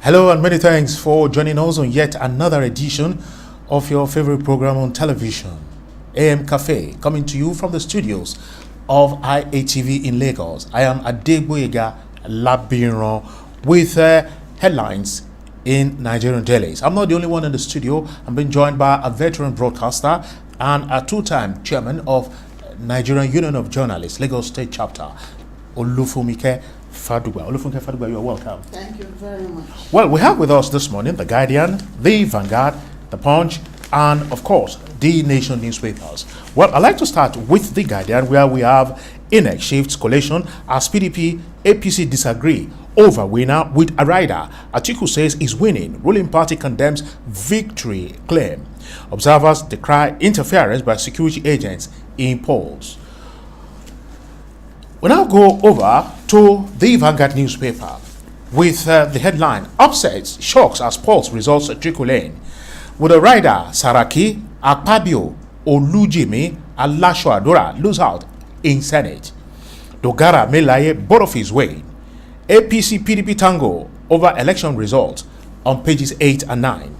Hello and many thanks for joining us on yet another edition of your favorite program on television, AM Cafe, coming to you from the studios of IATV in Lagos. I am Adegboyega Labiron with headlines in Nigerian dailies. I'm not the only one in the studio. I'm being joined by a veteran broadcaster and a two-time chairman of Nigerian Union of Journalists, Lagos State Chapter, Olufumike Fadugba. Olufumike Fadugba, you are welcome. Thank you very much. Well, we have with us this morning The Guardian, The Vanguard, The Punch, and of course, The Nation newspapers. Well, I'd like to start with The Guardian, where we have INEC shifts collation as PDP, APC disagree over winner with a rider. Atiku says he's winning. Ruling party condemns victory claim. Observers decry interference by security agents in polls. We now go over to the Vanguard newspaper with the headline, Upsets, shocks as polls results trickle in. With a rider, Saraki, Akpabio, Olujimi, and Lasho Adora lose out in Senate. Dogara Melaye both of his way. APC PDP tango over election results on pages 8 and 9.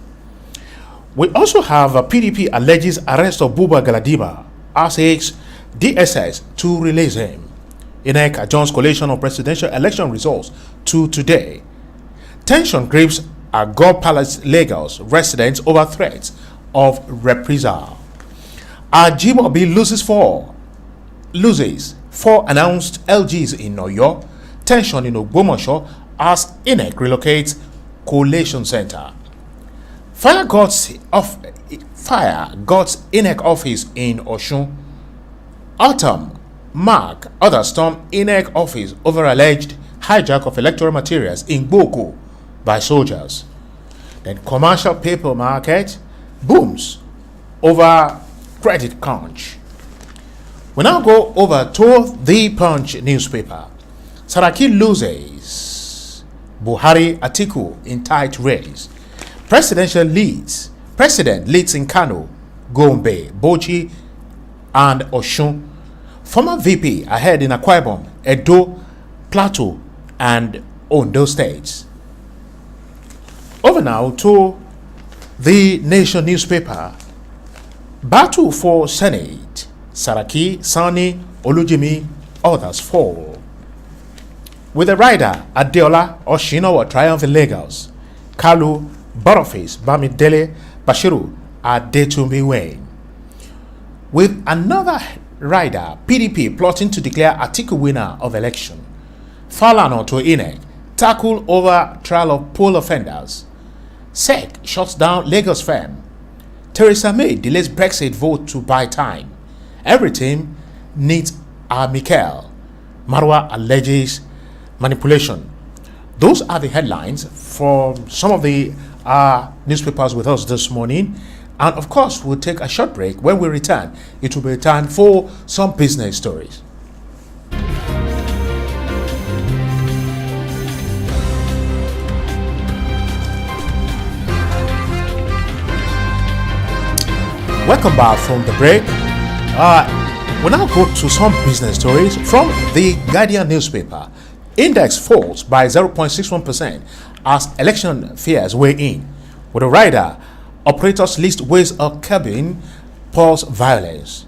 We also have a PDP alleges arrest of Buba Galadima, asks DSS to release him. INEC adjourns collation of presidential election results to today. Tension grips at God Palace, Lagos residents over threats of reprisal. Ajimobi loses four announced LGs in Oyo. Tension in Ogbomoso as INEC relocates collation center. Fire got INEC office in Oshun. Autumn Mark other storm INEC office over alleged hijack of electoral materials in Boko by soldiers. Then commercial paper market booms over credit crunch. We now go over to the Punch newspaper. Saraki loses. Buhari Atiku in tight race. President leads in Kano, Gombe, Bauchi, and Oshun. Former VP ahead in Akwa Ibom, Edo, Plateau, and Ondo states. Over now to the Nation newspaper. Battle for Senate. Saraki, Sani, Olujimi, others fall. With a rider, Adeola Oshinowo triumph in Lagos. Kalu, Boniface, Bamidele, Bashiru, Adetunbi Wayne. With another rider, PDP plotting to declare Atiku winner of election. Falana to INEC, tackle over trial of poll offenders. SEC shuts down Lagos firm. Theresa May delays Brexit vote to buy time. Every team needs a Mikel. Marwa alleges manipulation. Those are the headlines from some of the newspapers with us this morning. And of course, we'll take a short break. When we return, it will be time for some business stories. Welcome back from the break. We'll now go to some business stories from the Guardian newspaper. Index falls by 0.61% as election fears weigh in. With a rider, operators list ways of curbing pulse violence.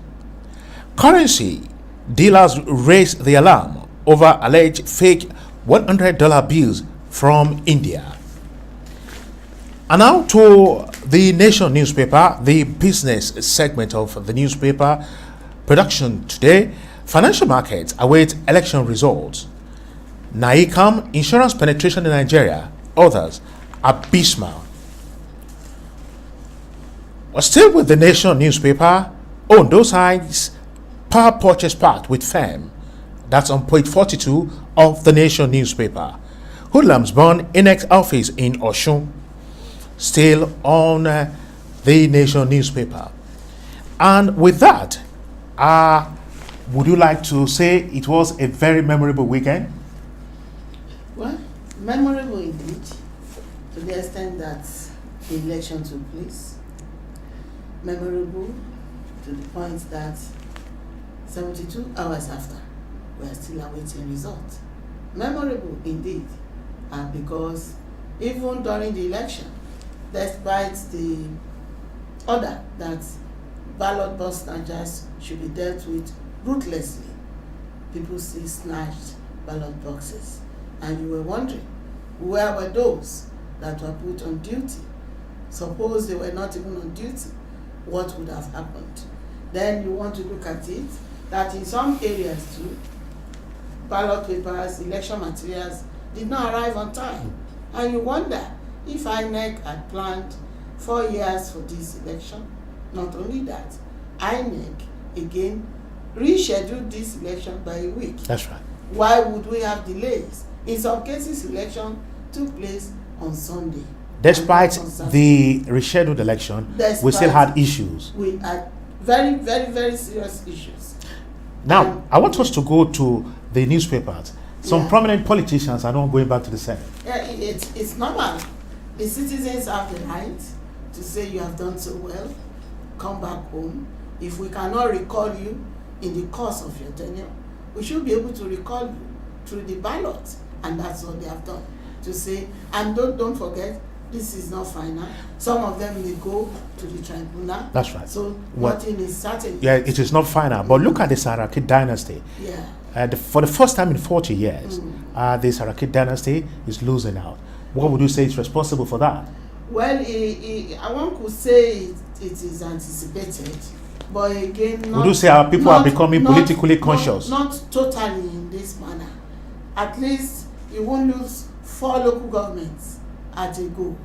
Currency dealers raise the alarm over alleged fake $100 bills from India. And now to the Nation newspaper, the business segment of the newspaper. Production today, financial markets await election results. NAICAM, insurance penetration in Nigeria, others abysmal. Still with the Nation newspaper, Ondo signs power purchase part with firm. That's on page 42 of the Nation newspaper. Hoodlums burn INEC office in Oshun. Still on the Nation newspaper. And with that, would you like to say it was a very memorable weekend? Well, memorable indeed, to the extent that the election took place. Memorable to the point that 72 hours after, we are still awaiting results. Memorable indeed, because even during the election, despite the order that ballot box snatchers should be dealt with ruthlessly, people still snatched ballot boxes. And you were wondering, where were those that were put on duty? Suppose they were not even on duty, what would have happened? Then you want to look at it, that in some areas too, ballot papers, election materials did not arrive on time. And you wonder if INEC had planned 4 years for this election. Not only that, INEC again rescheduled this election by a week. That's right. Why would we have delays? In some cases, election took place on Sunday. Despite the rescheduled election, we still had issues. We had very, very, very serious issues. Now, I want us to go to the newspapers. Some prominent politicians are not going back to the Senate. Yeah, it's normal. The citizens have the right to say you have done so well, come back home. If we cannot recall you in the course of your tenure, we should be able to recall you through the ballot. And that's what they have done. To say, and don't forget, this is not final. Some of them may go to the tribunal. That's right. So nothing is certain. Yeah, it is not final. But look at the Saraki dynasty. Yeah. For the first time in 40 years, the Saraki dynasty is losing out. What would you say is responsible for that? Well, one could say it is anticipated, but again, would you say our people are becoming politically conscious? Not totally in this manner. At least you won't lose 4 local governments at a go.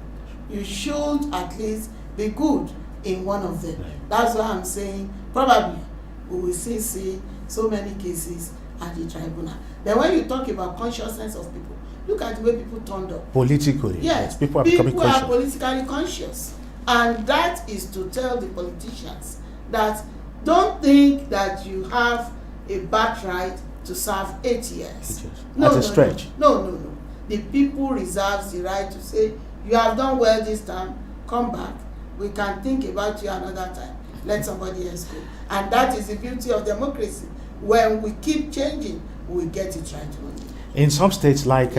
You should at least be good in one of them. That's why I'm saying probably we will still see so many cases at the tribunal. Then when you talk about consciousness of people, look at the way people turned up. Politically, yes, people are becoming conscious. People are politically conscious. And that is to tell the politicians that don't think that you have a birthright to serve 8 years. No, that's a stretch. No. The people reserve the right to say, you have done well this time, come back. We can think about you another time. Let somebody else go. And that is the beauty of democracy. When we keep changing, we get it right one day. In some states like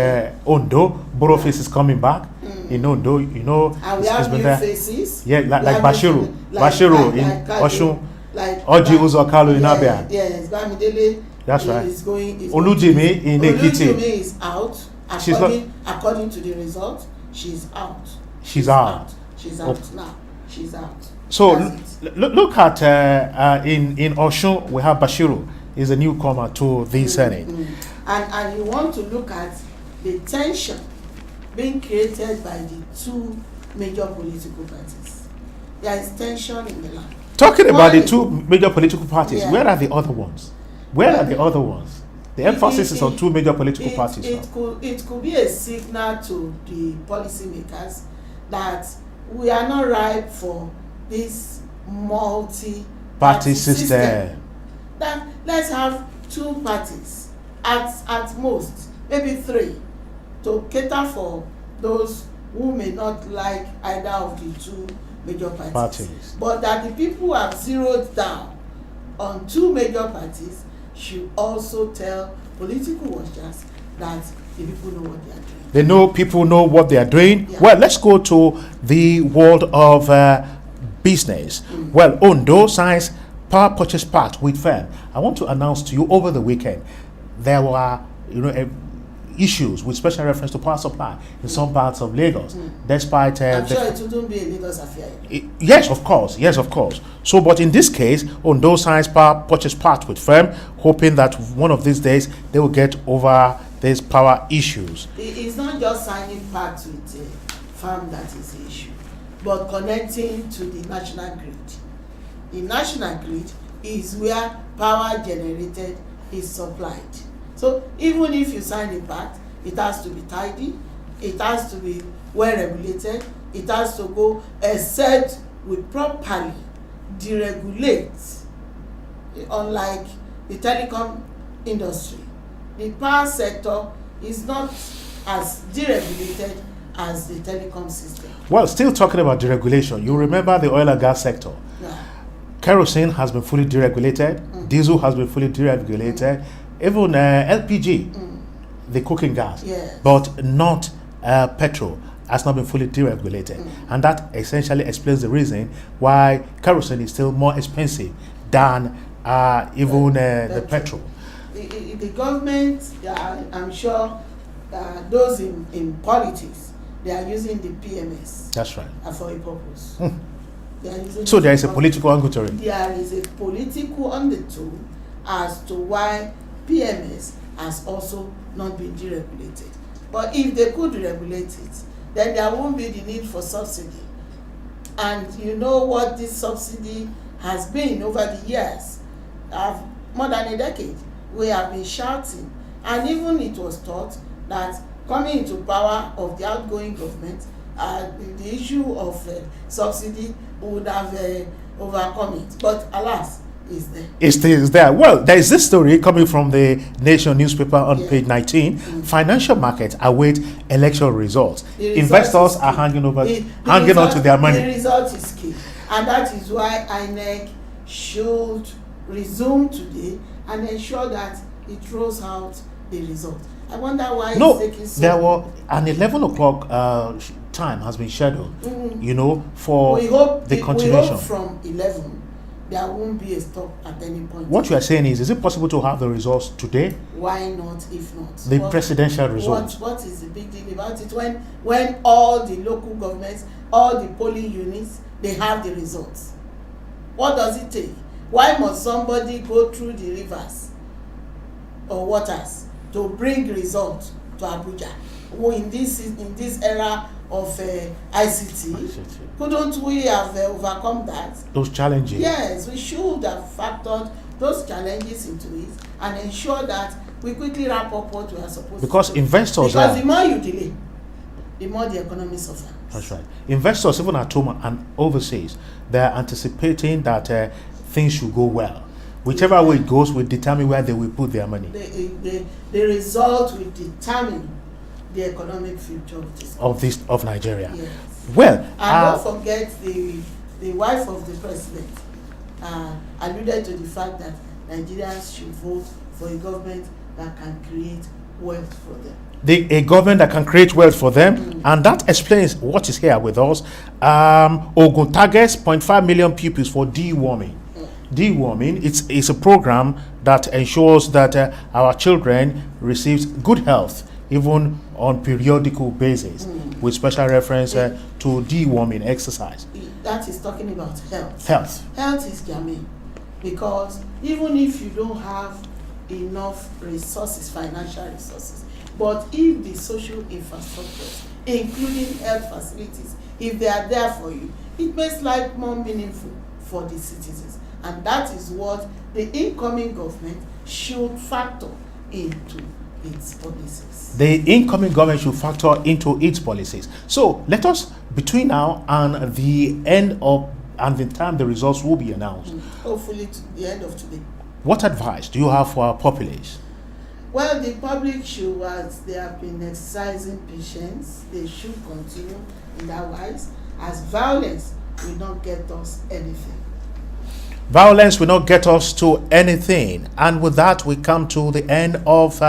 Ondo, borough face is coming back. In Ondo, you know, and we have new faces. Yeah, like Bashiru. Bashiru in Oshun. Like Oji Uzokalo in Abia. Yes, Bamidele. That's right. Olujimi in Ekiti. Olujimi is out. According to the result, she's out. She's out. She's out now. She's out. So look at in Oshun, we have Bashiru is a newcomer to the Senate. And you want to look at the tension being created by the 2 major political parties. There is tension in the land. Talking about the 2 major political parties, where are the other ones? Where are the other ones? The emphasis is on 2 major political parties. It could be a signal to the policymakers that we are not ripe for this multi-party system. That let's have 2 parties at most, maybe 3, to cater for those who may not like either of the 2 major parties. But that the people have zeroed down on 2 major parties should also tell political watchers that the people know what they are doing. They know people know what they are doing. Yeah. Well, let's go to the world of business. Well, Ondo signs power purchase part with firm. I want to announce to you over the weekend there were issues with special reference to power supply in some parts of Lagos, despite I'm sure it wouldn't be a Lagos affair. Yes, of course. So, but in this case, Ondo signs power purchase part with firm, hoping that one of these days they will get over these power issues. It's not just signing part with a firm that is the issue, but connecting to the national grid. The national grid is where power generated is supplied. So even if you sign a pact, it has to be tidy, it has to be well regulated, it has to go, except we properly deregulate. Unlike the telecom industry, the power sector is not as deregulated as the telecom system. Well, still talking about deregulation, you remember the oil and gas sector. Yeah. Kerosene has been fully deregulated, diesel has been fully deregulated, even LPG, the cooking gas, yes. but not petrol. has not been fully deregulated. And that essentially explains the reason why kerosene is still more expensive than even the petrol. The government, I'm sure those in politics, they are using the PMS. That's right. For a purpose. They are using So there is a political angle to it. There is a political undertone as to why PMS has also not been deregulated. But if they could regulate it, then there won't be the need for subsidy. And you know what this subsidy has been over the years, more than a decade. We have been shouting, and even it was thought that coming into power of the outgoing government, the issue of subsidy would have overcome it. But alas, it's there. It is there. Well, there is this story coming from the Nation newspaper on page 19. Financial markets await election results. Investors are hanging on to their money. The result is key, and that is why INEC should resume today and ensure that it throws out the result. I wonder why it's taking so long. There were an 11 o'clock time has been scheduled, for the continuation. We hope from 11 there won't be a stop at any point. What you are saying is it possible to have the results today? Why not, if not? The presidential results. What is the big deal about it when all the local governments, all the polling units, they have the results? What does it take? Why must somebody go through the rivers or waters to bring results to Abuja? In this era of ICT, couldn't we have overcome that? Those challenges? Yes, we should have factored those challenges into it and ensure that we quickly wrap up what we are supposed because to do. Investors the more you delay, the more the economy suffers. That's right. Investors, even at home and overseas, they are anticipating that things should go well. Whichever way it goes will determine where they will put their money. The result will determine the economic future of Nigeria. Yes. Well, and don't forget the wife of the president alluded to the fact that Nigerians should vote for a government that can create wealth for them. A government that can create wealth for them, and that explains what is here with us. Ogun targets 0.5 million pupils for deworming. Deworming, it's a program that ensures that our children receive good health even on periodical basis, with special reference to deworming exercise. That is talking about health. Health is germane, because even if you don't have enough resources, financial resources, but if the social infrastructure, including health facilities, if they are there for you, it makes life more meaningful for the citizens. And that is what the incoming government should factor into its policies. The incoming government should factor into its policies. So let us, between now and the end of, and the time the results will be announced, hopefully to the end of today, what advice do you have for our populace? Well, the public should, as they have been exercising patience, they should continue in that wise, as violence will not get us anything. Violence will not get us to anything. And with that, we come to the end of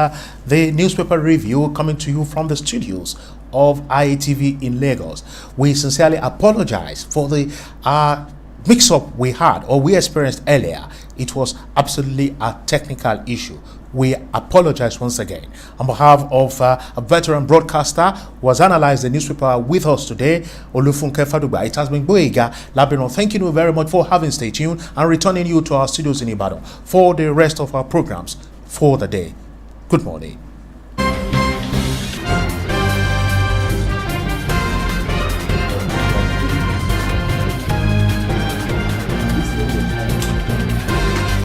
the newspaper review, coming to you from the studios of IATV in Lagos. We sincerely apologize for the mix-up we had or we experienced earlier. It was absolutely a technical issue. We apologize once again. On behalf of a veteran broadcaster who has analyzed the newspaper with us today, Olufunke Faduba, it has been Boyega Labino. Thanking you very much for having stayed tuned and returning you to our studios in Ibadan for the rest of our programs for the day. Good morning.